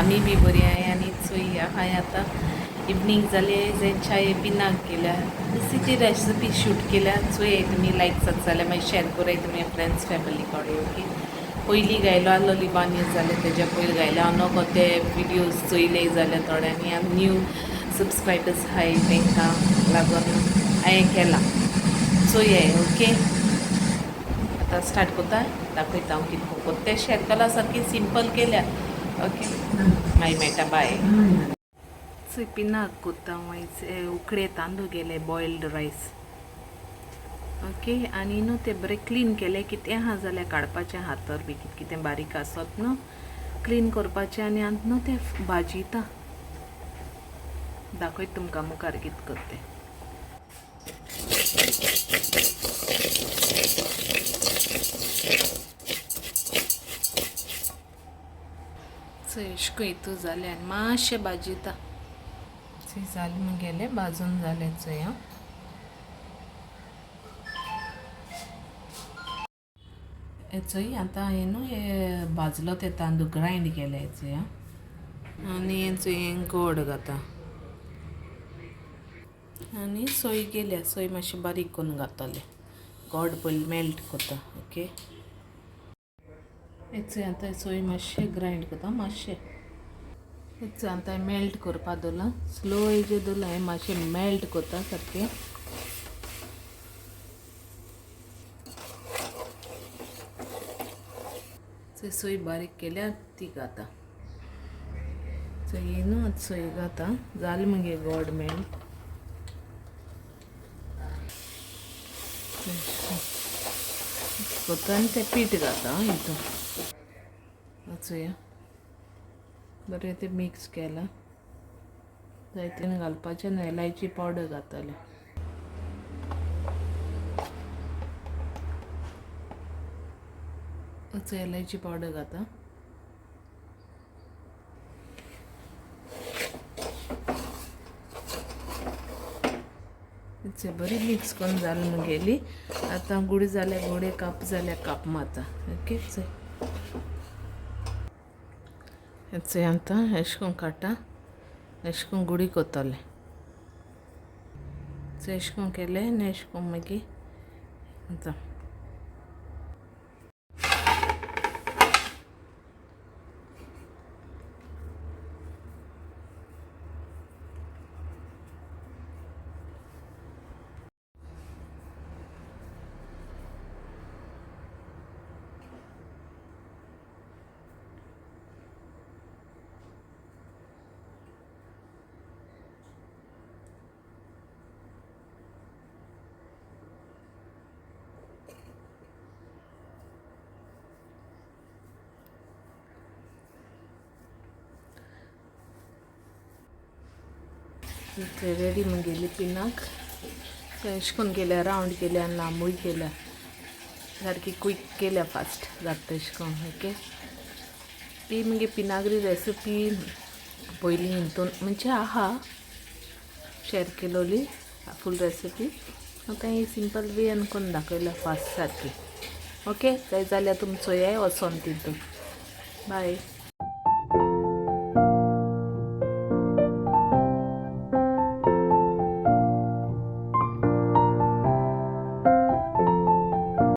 आम्ही बी बरी आहे आणि चोई हाय आता इवनिंग जाले जे चाय पिनाक केल्या रेसिपी रेसिपी शूट केल्या चोय तुम्ही लायक जाल्यार मागीर शेअर कराय तुम्ही फ्रेंड्स फॅमिली कडेन ओके पयलीं गायलो आसलो लिबानीस जाल्यार तेज्या पयलीं गायलो हांव नको ते विडियोज चोयले जाल्यार थोड्यांनी न्यू सबस्क्रायबर्स हाय तांकां लागून हांवें केला चोय ओके आता स्टार्ट कोता दाखयता हांव कितें कोत्ता तें शेअर केला सारकी सिंपल केल्या ओके मागीर मेळटा बाय चोय पिनाक कोत्ता मागीर उकडे तांदूळ गेले बॉयल्ड रायस ओके आनी न्हू ते बरें क्लीन केले कितें आहा जाल्यार काडपाचें हातर बी कितें बारीक आसत न्हू क्लीन करपाचें आनी आतां न्हू तें भाजयता दाखयता तुमकां मुखार कितें करता तें चोय हितू जालें आनी मातशें भाजयता चोय जालें म्हगेलें भाजून जालें चोय आं चोय आतां हें न्हू हें भाजलो ते तांदूळ ग्रायंड केले चोय आनी हें चोय गोड घाता आनी सोय गेल्या सोय मातशी बारीक करून घातले गोड पयलीं मेल्ट कोता ओके चोय आतां सोय मातशें ग्रायंड कोता मातशें चोय आतां मेल्ट करपा दवरला स्लो हेजेर दवरला हें मातशें मेल्ट कोता सारकें चोय सोय बारीक केल्यार ती घाता चोय न्हू आतां सोय घाता जालें मगे गोड मेल्ट कोता आनी तें पीठ घाता हितून चोय बरें तें मिक्स केलां जायतें घालपाचें न्हू इलायची पावडर घातले चोय इलायची पावडर घाता बरी मिक्स करून जालें म्हगेली आतां गुडी जाल्यार गुडे काप जाल्यार काप मारता ओके चोय आतां अशें करून काडटा अशें करून गुडी कोत्तोलें चोय अशें करून केलें आनी अशें करून मागीर आतां रेडी म्हगेली पिनाक अशें करून केल्या रावंड केल्या लांबूय केल्या सारकी क्वीक केल्या फास्ट जाता तशें करून ओके ती मगे पिनागरी रेसिपी पयलीं हितून म्हणजे आहा शेअर केलोली फूल रेसिपी आतां ही सिंपल वेन करून दाखयल्या फास्ट सारकी ओके जाय जाल्यार तुमचो हे वचोन तितून बाय